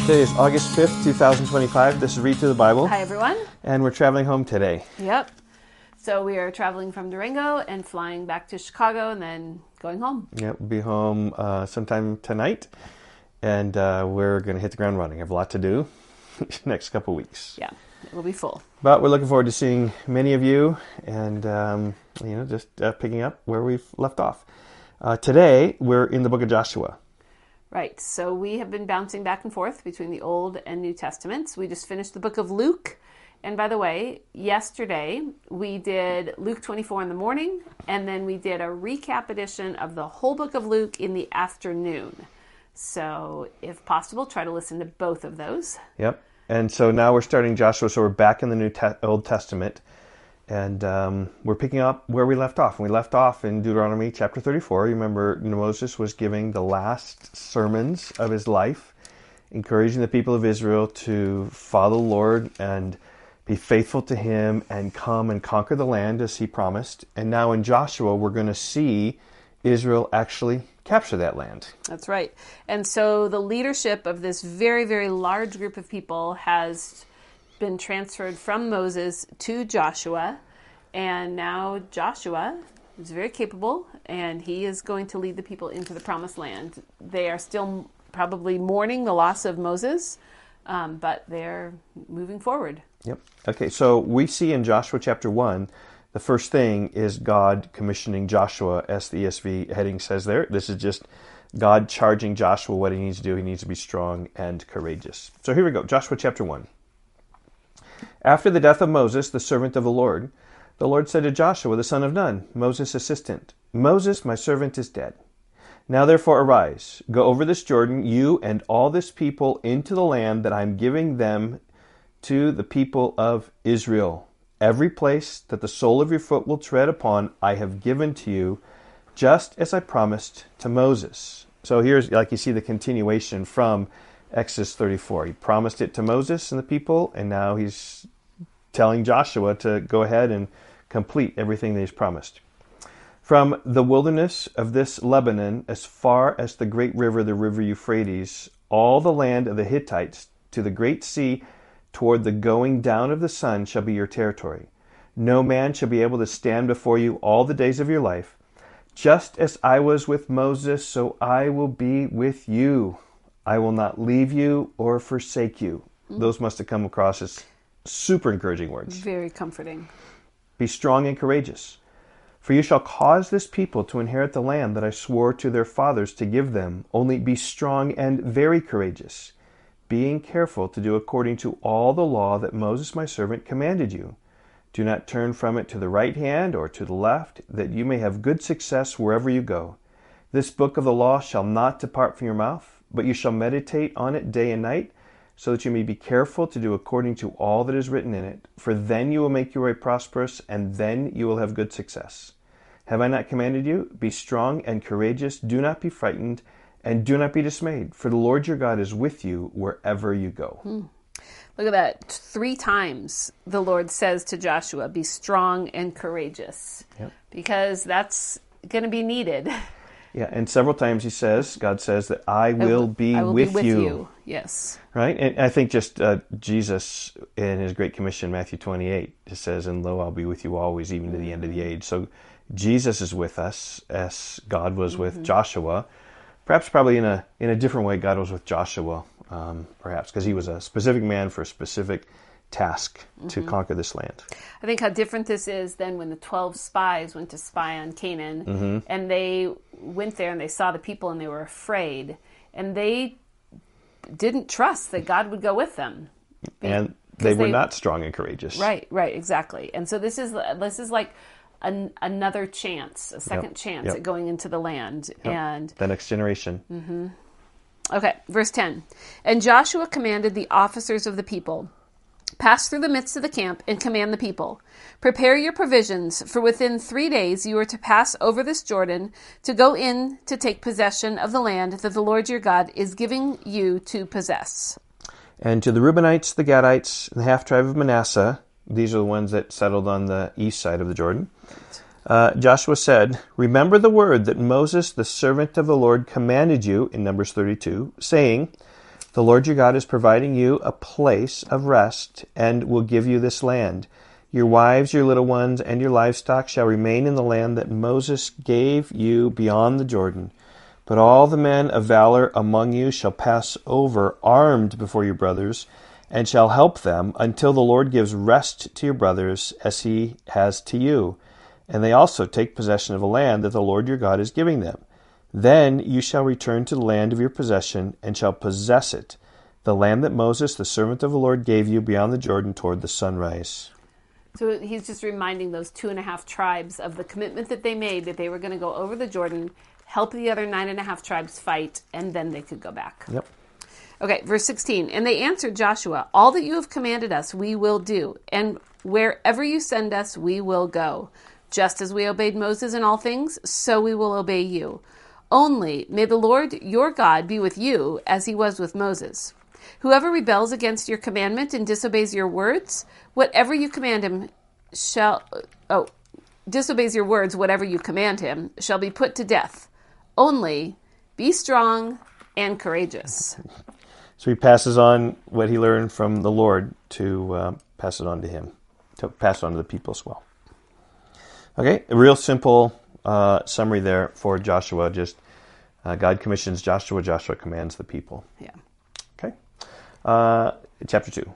Today is August 5th, 2025. This is Read Through the Bible. Hi, everyone. And we're traveling home today. Yep. So we are traveling from Durango and flying back to Chicago and then going home. Yeah, we'll be home sometime tonight. And we're going to hit the ground running. I have a lot to do next couple weeks. Yeah, it will be full. But we're looking forward to seeing many of you and, just picking up where we've left off. Today, we're in the book of Joshua. Right. So we have been bouncing back and forth between the Old and New Testaments. We just finished the book of Luke. And by the way, yesterday we did Luke 24 in the morning, and then we did a recap edition of the whole book of Luke in the afternoon. So if possible, try to listen to both of those. Yep. And so now we're starting Joshua, so we're back in the Old Testament. And we're picking up where we left off. And we left off in Deuteronomy chapter 34. You remember Moses was giving the last sermons of his life, encouraging the people of Israel to follow the Lord and be faithful to him and come and conquer the land as he promised. And now in Joshua, we're going to see Israel actually capture that land. That's right. And so the leadership of this very, very large group of people has been transferred from Moses to Joshua, and now Joshua is very capable, and he is going to lead the people into the promised land. They are still probably mourning the loss of Moses, but they're moving forward. Yep. Okay, so we see in Joshua chapter 1, the first thing is God commissioning Joshua, as the ESV heading says there. This is just God charging Joshua what he needs to do. He needs to be strong and courageous. So here we go, Joshua chapter 1. After the death of Moses, the servant of the Lord said to Joshua, the son of Nun, Moses' assistant, Moses, my servant, is dead. Now therefore arise, go over this Jordan, you and all this people, into the land that I am giving them to the people of Israel. Every place that the sole of your foot will tread upon, I have given to you, just as I promised to Moses. So here's, like you see, the continuation from Exodus 34. He promised it to Moses and the people, and now he's telling Joshua to go ahead and complete everything that he's promised. From the wilderness of this Lebanon, as far as the great river, the river Euphrates, all the land of the Hittites, to the great sea, toward the going down of the sun, shall be your territory. No man shall be able to stand before you all the days of your life. Just as I was with Moses, so I will be with you. I will not leave you or forsake you. Those must have come across as super encouraging words. Very comforting. Be strong and courageous, for you shall cause this people to inherit the land that I swore to their fathers to give them. Only be strong and very courageous, being careful to do according to all the law that Moses my servant commanded you. Do not turn from it to the right hand or to the left, that you may have good success wherever you go. This book of the law shall not depart from your mouth, but you shall meditate on it day and night, so that you may be careful to do according to all that is written in it. For then you will make your way prosperous, and then you will have good success. Have I not commanded you? Be strong and courageous. Do not be frightened, and do not be dismayed. For the Lord your God is with you wherever you go. Look at that. 3 times the Lord says to Joshua, be strong and courageous. Yep. Because that's going to be needed. Yeah, and several times God says that I will be with you. Yes. Right? And I think just Jesus in his Great Commission, Matthew 28, just says, and lo, I'll be with you always, even to the end of the age. So Jesus is with us as God was with Joshua. Probably in a different way God was with Joshua, perhaps, because he was a specific man for a specific task to conquer this land. I think how different this is than when the 12 spies went to spy on Canaan, and they went there and they saw the people and they were afraid, and they didn't trust that God would go with them. And they were not strong and courageous. Right, exactly. And so this is like another chance, a second chance at going into the land. And the next generation. Okay, verse 10. And Joshua commanded the officers of the people, pass through the midst of the camp and command the people, prepare your provisions, for within 3 days you are to pass over this Jordan to go in to take possession of the land that the Lord your God is giving you to possess. And to the Reubenites, the Gadites, and the half-tribe of Manasseh, these are the ones that settled on the east side of the Jordan, Joshua said, remember the word that Moses, the servant of the Lord, commanded you, in Numbers 32, saying, The Lord your God is providing you a place of rest and will give you this land. Your wives, your little ones, and your livestock shall remain in the land that Moses gave you beyond the Jordan. But all the men of valor among you shall pass over armed before your brothers, and shall help them until the Lord gives rest to your brothers as he has to you. And they also take possession of the land that the Lord your God is giving them. Then you shall return to the land of your possession, and shall possess it, the land that Moses, the servant of the Lord, gave you beyond the Jordan toward the sunrise. So he's just reminding those 2.5 tribes of the commitment that they made, that they were going to go over the Jordan, help the other 9.5 tribes fight, and then they could go back. Yep. Okay, verse 16. And they answered Joshua, all that you have commanded us we will do, and wherever you send us we will go. Just as we obeyed Moses in all things, so we will obey you. Only may the Lord your God be with you as he was with Moses. Whoever rebels against your commandment and disobeys your words, whatever you command him disobeys your words, whatever you command him, shall be put to death. Only be strong and courageous. So he passes on what he learned from the Lord to pass it on to him, to pass it on to the people as well. Okay, a real simple summary there for Joshua. Just God commissions Joshua, Joshua commands the people. Yeah. Okay. Chapter 2.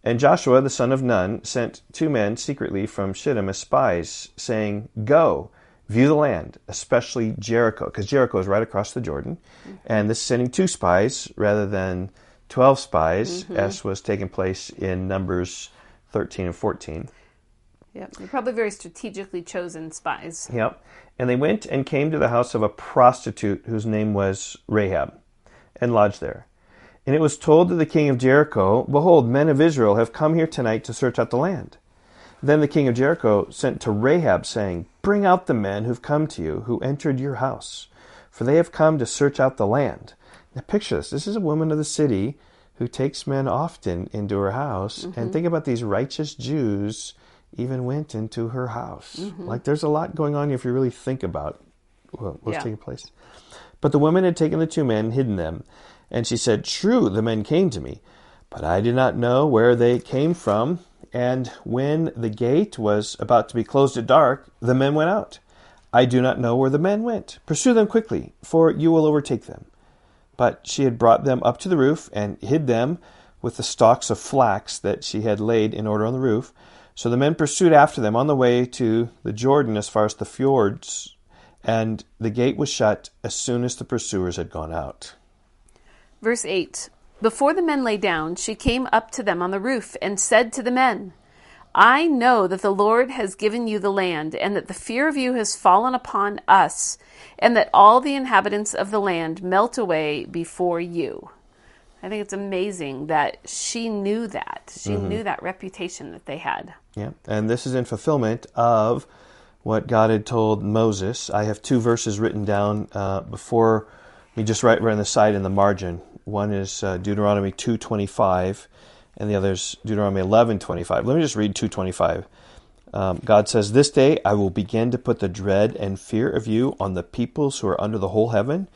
And Joshua, the son of Nun, sent 2 men secretly from Shittim as spies, saying, Go, view the land, especially Jericho, because Jericho is right across the Jordan. Mm-hmm. And this is sending 2 spies rather than 12 spies, as was taking place in Numbers 13 and 14. Yep, they're probably very strategically chosen spies. Yep. And they went and came to the house of a prostitute whose name was Rahab, and lodged there. And it was told to the king of Jericho, Behold, men of Israel have come here tonight to search out the land. Then the king of Jericho sent to Rahab, saying, Bring out the men who've come to you, who entered your house, for they have come to search out the land. Now picture this. This is a woman of the city who takes men often into her house. And think about these righteous Jews even went into her house. Like there's a lot going on if you really think about what was taking place. But the woman had taken the 2 men and hidden them. And she said, True, the men came to me, but I did not know where they came from. And when the gate was about to be closed at dark, the men went out. I do not know where the men went. Pursue them quickly, for you will overtake them. But she had brought them up to the roof and hid them with the stalks of flax that she had laid in order on the roof. So the men pursued after them on the way to the Jordan as far as the fjords, and the gate was shut as soon as the pursuers had gone out. Verse 8. Before the men lay down, she came up to them on the roof and said to the men, I know that the Lord has given you the land, and that the fear of you has fallen upon us, and that all the inhabitants of the land melt away before you. I think it's amazing that she knew that. She knew that reputation that they had. Yeah, and this is in fulfillment of what God had told Moses. I have 2 verses written down before me, just right on the side in the margin. One is Deuteronomy 2:25, and the other is Deuteronomy 11:25. Let me just read 2:25. God says, This day I will begin to put the dread and fear of you on the peoples who are under the whole heaven,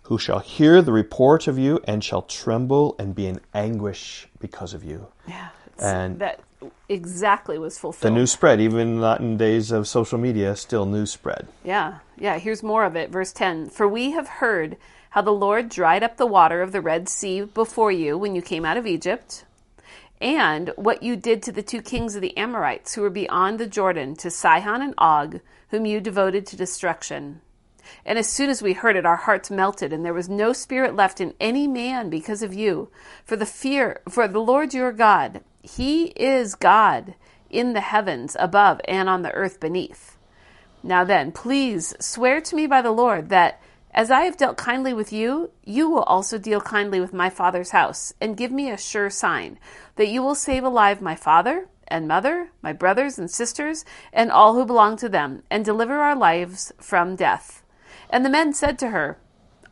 who shall hear the report of you and shall tremble and be in anguish because of you. Yeah, and that exactly was fulfilled. The news spread, even not in days of social media, still news spread. Yeah, here's more of it. Verse 10. For we have heard how the Lord dried up the water of the Red Sea before you when you came out of Egypt, and what you did to the 2 kings of the Amorites who were beyond the Jordan, to Sihon and Og, whom you devoted to destruction. And as soon as we heard it, our hearts melted, and there was no spirit left in any man because of you. For the Lord your God, he is God in the heavens above and on the earth beneath. Now then, please swear to me by the Lord that as I have dealt kindly with you, you will also deal kindly with my father's house, and give me a sure sign that you will save alive my father and mother, my brothers and sisters, and all who belong to them, and deliver our lives from death. And the men said to her,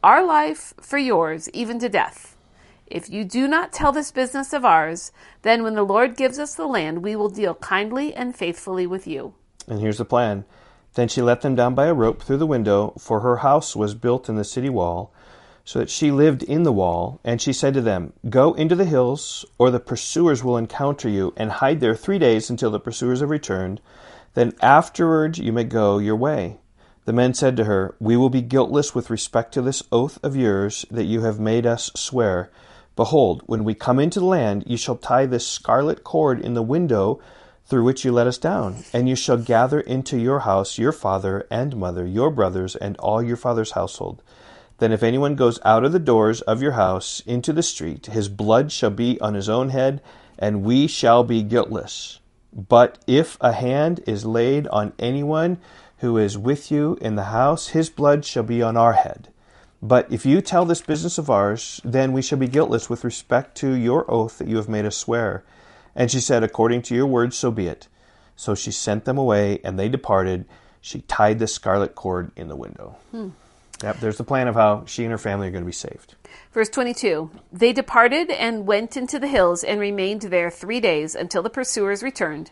Our life for yours, even to death. If you do not tell this business of ours, then when the Lord gives us the land, we will deal kindly and faithfully with you. And here's the plan. Then she let them down by a rope through the window, for her house was built in the city wall. so that she lived in the wall. And she said to them, "Go into the hills, or the pursuers will encounter you, and hide there 3 days until the pursuers have returned. Then afterward you may go your way." The men said to her, "We will be guiltless with respect to this oath of yours that you have made us swear. Behold, when we come into the land, you shall tie this scarlet cord in the window through which you let us down, and you shall gather into your house your father and mother, your brothers, and all your father's household. Then if anyone goes out of the doors of your house into the street, his blood shall be on his own head, and we shall be guiltless. But if a hand is laid on anyone who is with you in the house, his blood shall be on our head. But if you tell this business of ours, then we shall be guiltless with respect to your oath that you have made us swear." And she said, "According to your words, so be it." So she sent them away, and they departed. She tied the scarlet cord in the window. Yep, there's the plan of how she and her family are going to be saved. Verse 22, they departed and went into the hills and remained there 3 days until the pursuers returned.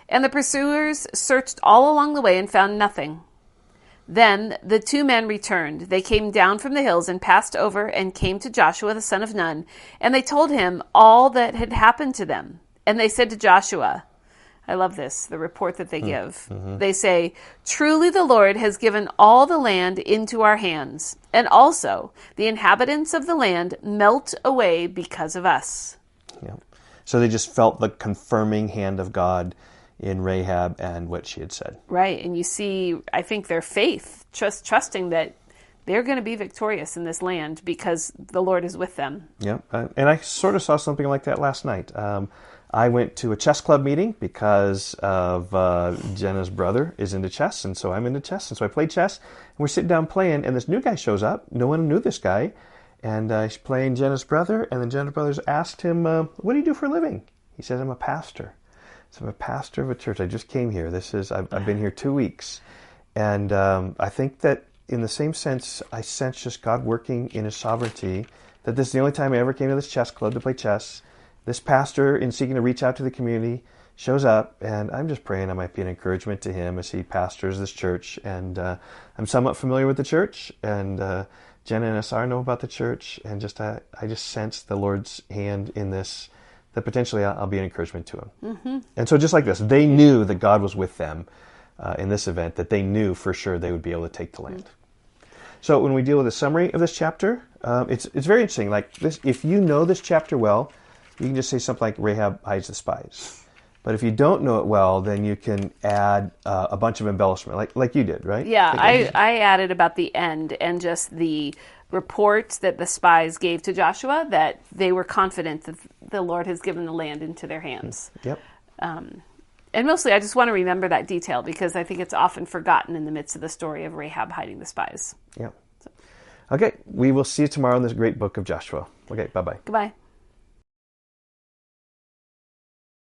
And the pursuers searched all along the way and found nothing. Then the 2 men returned. They came down from the hills and passed over and came to Joshua the son of Nun. And they told him all that had happened to them. And they said to Joshua, I love this, the report that they give. They say, "Truly the Lord has given all the land into our hands, and also the inhabitants of the land melt away because of us." Yeah. So they just felt the confirming hand of God in Rahab and what she had said. Right, and you see, I think their faith, trusting that they're going to be victorious in this land because the Lord is with them. Yeah, and I sort of saw something like that last night. I went to a chess club meeting because of Jenna's brother is into chess, and so I'm into chess. And so I played chess, and we're sitting down playing, and this new guy shows up. No one knew this guy, and he's playing Jenna's brother, and then Jenna's brothers asked him, "What do you do for a living?" He said, "I'm a pastor." So I'm a pastor of a church. I just came here. I've been here 2 weeks. And I think that in the same sense, I sense just God working in His sovereignty, that this is the only time I ever came to this chess club to play chess. This pastor, in seeking to reach out to the community, shows up, and I'm just praying I might be an encouragement to him as he pastors this church. And I'm somewhat familiar with the church, and Jenna and Asar know about the church, and I just sense the Lord's hand in this, that potentially I'll be an encouragement to him. And so just like this, they knew that God was with them in this event, that they knew for sure they would be able to take the land. So when we deal with a summary of this chapter, it's very interesting. Like this, if you know this chapter well, you can just say something like Rahab hides the spies. But if you don't know it well, then you can add a bunch of embellishment, like you did, right? Yeah, I added about the end and just the report that the spies gave to Joshua, that they were confident that the Lord has given the land into their hands. Yep. And mostly I just want to remember that detail because I think it's often forgotten in the midst of the story of Rahab hiding the spies. Yeah. Okay, we will see you tomorrow in this great book of Joshua. Okay, bye-bye. Goodbye.